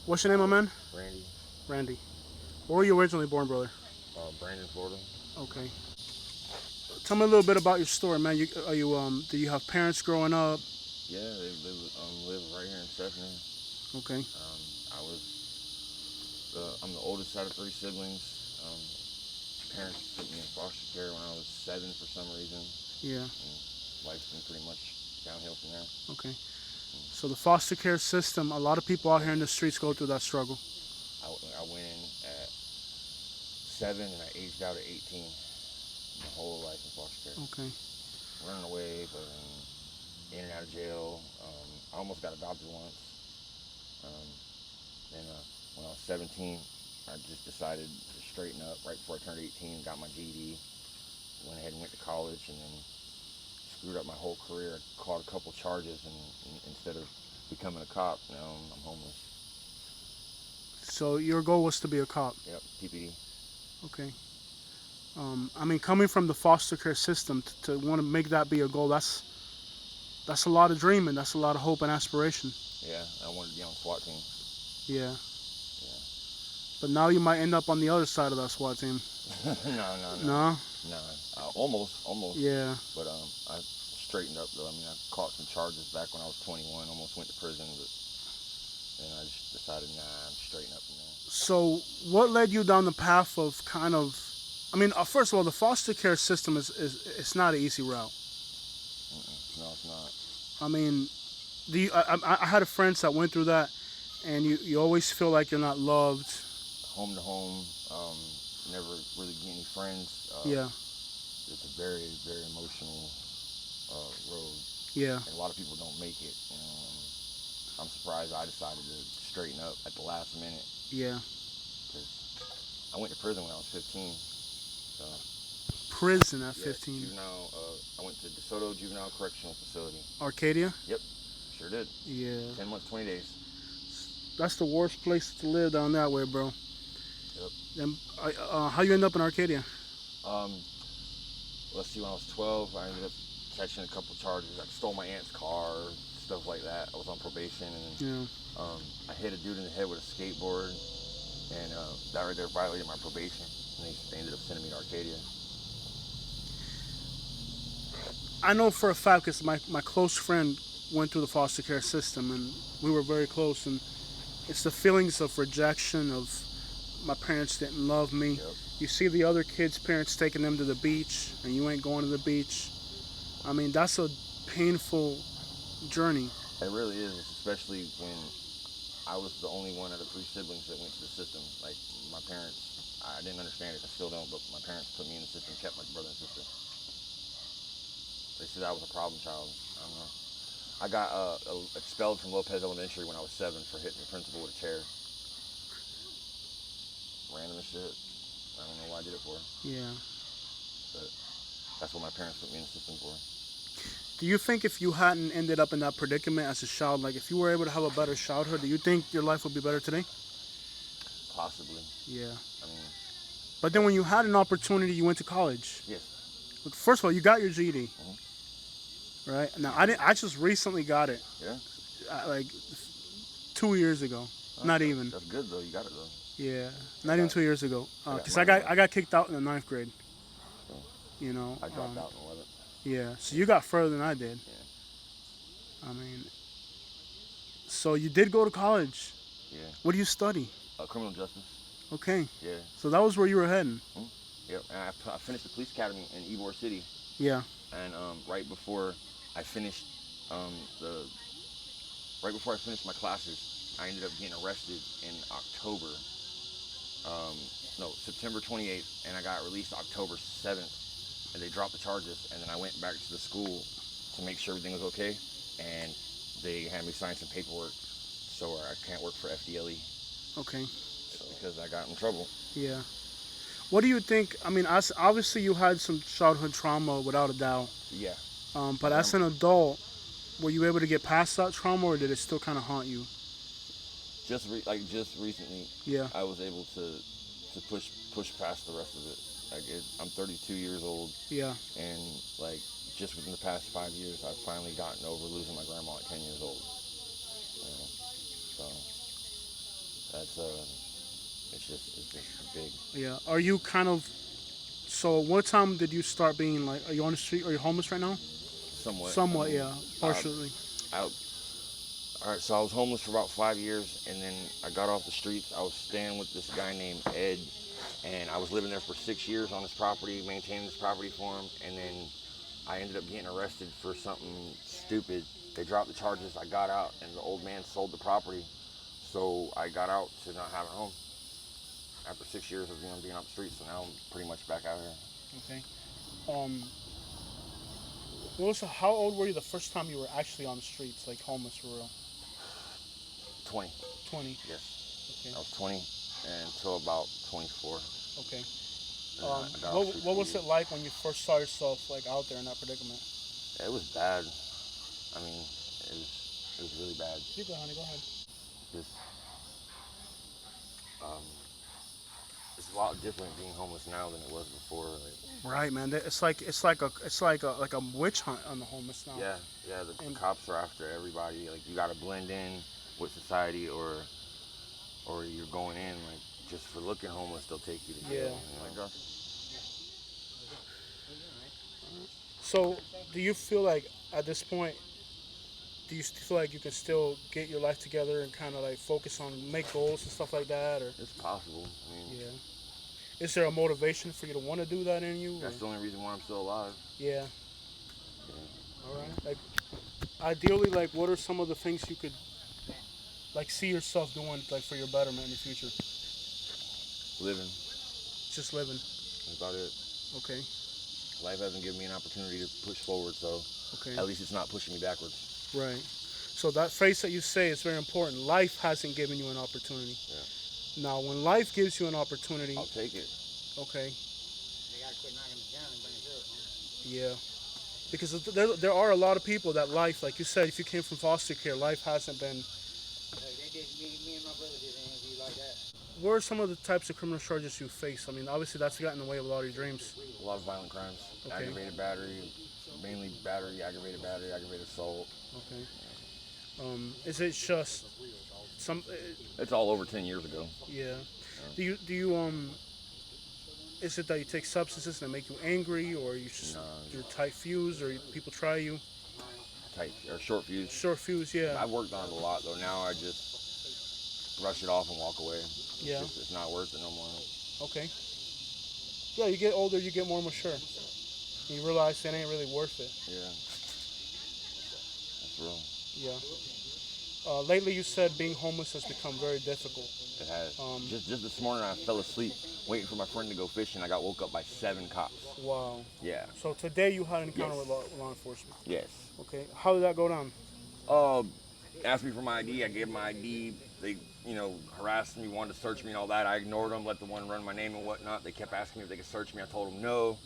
What's your name, my man? Randy, Randy. Where were you originally born, brother? Brandon, Florida. Okay. Tell me a little bit about your story, man. Do you have parents growing up? Yeah, they live right here in Stephanie. Okay. I was I'm the oldest out of three siblings. Parents put me in foster care when I was 7 for some reason, Yeah. and life's been pretty much downhill from there. Okay. So the foster care system, a lot of people out here in the streets go through that struggle. I went in at 7 and I aged out at 18. My whole life in foster care, Okay. running away, but in and out of jail. I almost got adopted once. Um, then when I was 17, I just decided to straighten up right before I turned 18. Got my GED, went ahead and went to college, and then screwed up my whole career. I caught a couple charges, and instead of becoming a cop, now I'm homeless. So your goal was to be a cop. Yep, PPD. Okay. I mean, coming from the foster care system to want to make that be a goal, that's a lot of dreaming. That's a lot of hope and aspiration. Yeah, I wanted to be on SWAT team. Yeah. Yeah. But now you might end up on the other side of that SWAT team. No. No? No. Almost. Yeah. But I straightened up though. I mean, I caught some charges back when I was 21. Almost went to prison, but then I just decided, nah, I'm straightening up from there. So what led you down the path of kind of, I mean, first of all, the foster care system is it's not an easy route. No, it's not. I mean, I had a friends that went through that, and you always feel like you're not loved. Home to home. Never really get any friends. Yeah. It's a very, very emotional road, Yeah. and a lot of people don't make it. I'm surprised I decided to straighten up at the last minute Yeah. because I went to prison when I was 15. So Prison at yes, 15. juvenile. I went to DeSoto Juvenile Correctional Facility. Arcadia. Yep, sure did. Yeah. 10 months, 20 days. That's the worst place to live down that way, bro. Yep. Then, how you end up in Arcadia? Um, let's see. When I was 12, I ended up catching a couple charges. I stole my aunt's car, stuff like that. I was on probation, and Yeah. I hit a dude in the head with a skateboard, and that right there violated my probation. And they ended up sending me to Arcadia. I know for a fact because my close friend went through the foster care system, and we were very close. And it's the feelings of rejection, of my parents didn't love me. Yep. You see the other kids' parents taking them to the beach, and you ain't going to the beach. I mean, that's a painful journey. It really is, especially when I was the only one out of three siblings that went to the system. Like my parents, I didn't understand it. I still don't. But my parents put me in the system, kept my brother and sister. They said I was a problem child. I don't know. I got expelled from Lopez Elementary when I was 7 for hitting the principal with a chair. Random as shit. I don't know why I did it for, Yeah. but that's what my parents put me in the system for. Do you think if you hadn't ended up in that predicament as a child, like if you were able to have a better childhood, do you think your life would be better today? Possibly. Yeah. I mean, But then when you had an opportunity, you went to college. yes. First of all, you got your GED, Mm-hmm. right? Now I didn't. I just recently got it, Yeah. like 2 years ago. Not even. That's good though. You got it though. Yeah, not even 2 years ago. I Because got I got kicked out in the ninth grade. So You know. I dropped out in 11th. Yeah. So you got further than I did. Yeah. I mean, so you did go to college. Yeah. What do you study? Criminal justice. Okay. Yeah. So that was where you were heading. Yep. And I finished the police academy in Ybor City, Yeah. and right before I finished the right before I finished my classes, I ended up getting arrested in October. No, September 28th, and I got released October 7th, and they dropped the charges, and then I went back to the school to make sure everything was okay, and they had me sign some paperwork so I can't work for FDLE Okay. because I got in trouble. Yeah. What do you think? I mean, obviously you had some childhood trauma, without a doubt. Yeah. But as an adult, were you able to get past that trauma, or did it still kind of haunt you? Just recently, Yeah. I was able to push past the rest of it. I'm 32 years old, Yeah. and like just within the past 5 years, I've finally gotten over losing my grandma at 10 years old. You know? So That's it's just big, Yeah. Are you kind of so? What time did you start being like? Are you on the street? Are you homeless right now? somewhat. I Somewhat, mean, yeah. uh, Partially. I, all right. So I was homeless for about 5 years, and then I got off the streets. I was staying with this guy named Ed, and I was living there for 6 years on his property, maintaining his property for him, and then I ended up getting arrested for something stupid. They dropped the charges. I got out, and the old man sold the property, so I got out to not having a home after 6 years of being off the streets. So now I'm pretty much back out here. Okay. Um. How old were you the first time you were actually on the streets, like homeless for real? 20. 20. Yes, Okay. I was 20 until about 24, Okay. and then I got off the What streets what for a was year. it like when you first saw yourself like out there in that predicament? It was bad. I mean, it was really bad. You go, honey. Go ahead. Just um, it's a lot different being homeless now than it was before. Like, Right, man. It's like a witch hunt on the homeless now. yeah, yeah. The And cops are after everybody. Like you got to blend in with society, or you're going in like just for looking homeless. They'll take you to yeah. jail. You know? So, do you feel like at this point, do you feel like you can still get your life together and kind of like focus on make goals and stuff like that, or It's possible. I mean, yeah? Is there a motivation for you to want to do that in you? Or? that's the only reason why I'm still alive. Yeah. Yeah. All right. Like, ideally, like, what are some of the things you could like see yourself doing like for your betterment in the future? Living. Just living. That's about it. Okay. Life hasn't given me an opportunity to push forward, so Okay. at least it's not pushing me backwards. Right. So that phrase that you say is very important. Life hasn't given you an opportunity. Yeah. Now, when life gives you an opportunity, I'll take it. okay, yeah, because there are a lot of people that life, like you said, if you came from foster care, life hasn't been. What are some of the types of criminal charges you face? I mean, obviously that's gotten in the way of a lot of your dreams. A lot of violent crimes. Okay. Aggravated battery, mainly battery, aggravated assault. Okay. Is it just some? It's all over 10 years ago. Yeah. Do you? Is it that you take substances that make you angry, or No, you're tight fused, or people try you? tight or short fuse. Short fuse, yeah. I've worked on it a lot though. Now I just brush it off and walk away. Yeah. It's not worth it no more. Okay. Yeah, you get older, you get more mature. You realize it ain't really worth it. Yeah, that's real. Yeah. Lately, you said being homeless has become very difficult. It has. Um, Just this morning, I fell asleep waiting for my friend to go fishing. I got woke up by 7 cops. Wow. Yeah. So today you had an encounter Yes. with law enforcement. Yes. Okay. How did that go down? Uh, asked me for my ID. I gave them my ID. They, harassed me, wanted to search me and all that. I ignored them, let the one run my name and whatnot. They kept asking me if they could search me. I told them no.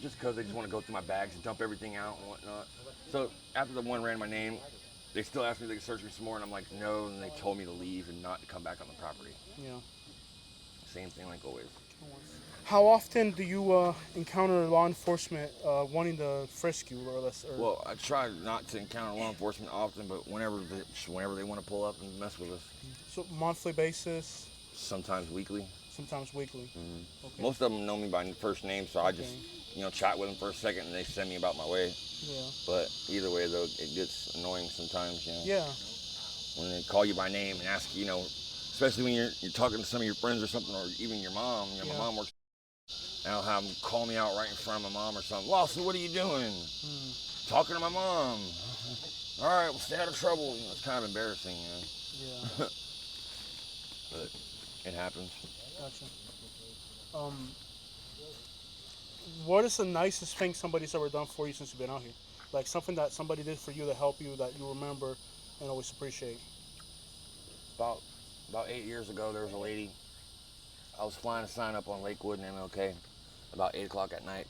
Just because they just want to go through my bags and dump everything out and whatnot. So after the one ran my name, they still asked me if they could search me some more, and I'm like, no. And they told me to leave and not to come back on the property. Yeah. Same thing like always. How often do you encounter law enforcement wanting to frisk you or less? Or Well, I try not to encounter law enforcement often, but whenever they want to pull up and mess with us, so monthly basis, sometimes weekly. sometimes weekly. Okay. Most of them know me by first name, so I just, chat with them for a second and they send me about my way. Yeah. But either way, though, it gets annoying sometimes, Yeah. when they call you by name and ask you, especially when you're talking to some of your friends or something, or even your mom. My mom works, and I'll have them call me out right in front of my mom or something. Lawson, what are you doing? Talking to my mom. All right, well, stay out of trouble. It's kind of embarrassing, Yeah. but it happens. Gotcha. What is the nicest thing somebody's ever done for you since you've been out here? Like something that somebody did for you to help you that you remember and always appreciate. About 8 years ago, there was a lady. I was flying a sign up on Lakewood and MLK about 8 o'clock at night.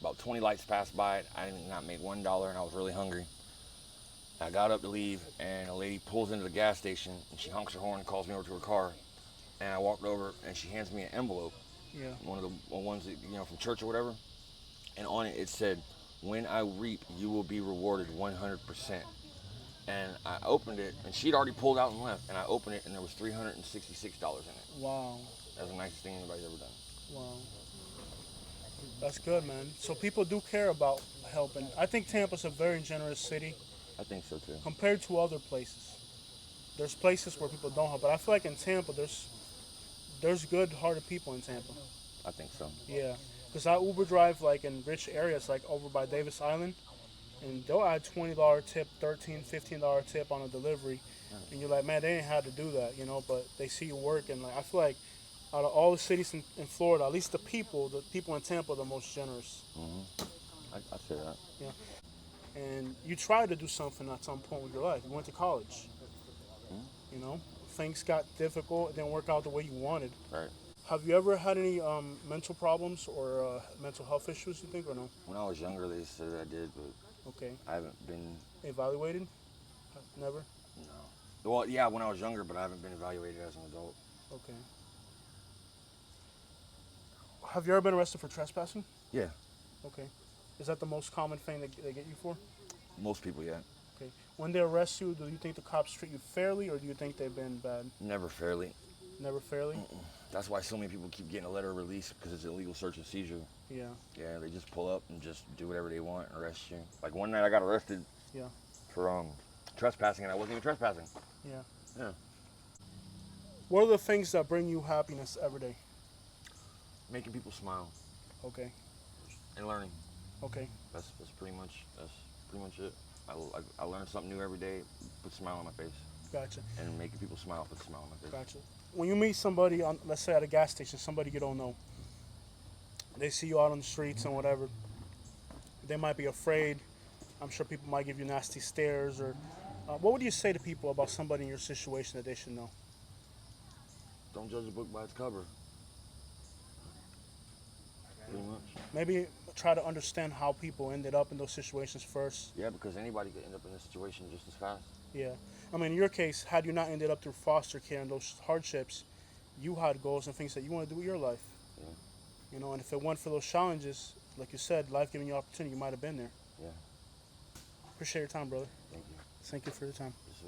About 20 lights passed by it. I did not make $1, and I was really hungry. I got up to leave, and a lady pulls into the gas station, and she honks her horn and calls me over to her car. And I walked over, and she hands me an envelope, Yeah. one of the ones that, from church or whatever. And on it, it said, "When I reap, you will be rewarded 100%. And I opened it, and she'd already pulled out and left. And I opened it, and there was $366 in it. Wow. That's the nicest thing anybody's ever done. Wow. That's good, man. So people do care about helping. I think Tampa's a very generous city I think so too. compared to other places. There's places where people don't help, but I feel like in Tampa, there's good-hearted people in Tampa. I think so. Yeah, because I Uber drive like in rich areas, like over by Davis Island, and they'll add $20 tip, $13, $15 tip on a delivery, and you're like, man, they ain't had to do that, But they see you work, and like I feel like out of all the cities in Florida, at least the people in Tampa are the most generous. I'd say that. Yeah. And you tried to do something at some point with your life. You went to college. You know, things got difficult. It didn't work out the way you wanted. Right. Have you ever had any mental problems or mental health issues, you think, or no? When I was younger, they said I did, but Okay. I haven't been. Evaluated? Never? No. Well, yeah, when I was younger, but I haven't been evaluated as an adult. Okay. Have you ever been arrested for trespassing? Yeah. Okay. Is that the most common thing they get you for? Most people, yeah. Okay. When they arrest you, do you think the cops treat you fairly, or do you think they've been bad? Never fairly. Never fairly? That's why so many people keep getting a letter of release, because it's illegal search and seizure. Yeah. Yeah, they just pull up and just do whatever they want and arrest you. Like one night I got arrested Yeah. for trespassing, and I wasn't even trespassing. Yeah. Yeah. What are the things that bring you happiness every day? Making people smile Okay. and learning. Okay. That's pretty much it. I learn something new every day, put a smile on my face. Gotcha. And making people smile, put a smile on my face. Gotcha. When you meet somebody on, let's say at a gas station, somebody you don't know, they see you out on the streets and whatever, they might be afraid. I'm sure people might give you nasty stares. Or what would you say to people about somebody in your situation that they should know? Don't judge a book by its cover. Pretty much. Maybe try to understand how people ended up in those situations first. Yeah, because anybody could end up in this situation just as fast. Yeah. I mean, in your case, had you not ended up through foster care and those hardships, you had goals and things that you want to do with your life. Yeah. And if it weren't for those challenges, like you said, life giving you opportunity, you might have been there. Yeah. Appreciate your time, brother. Thank you. Thank you for your time. Yes, sir.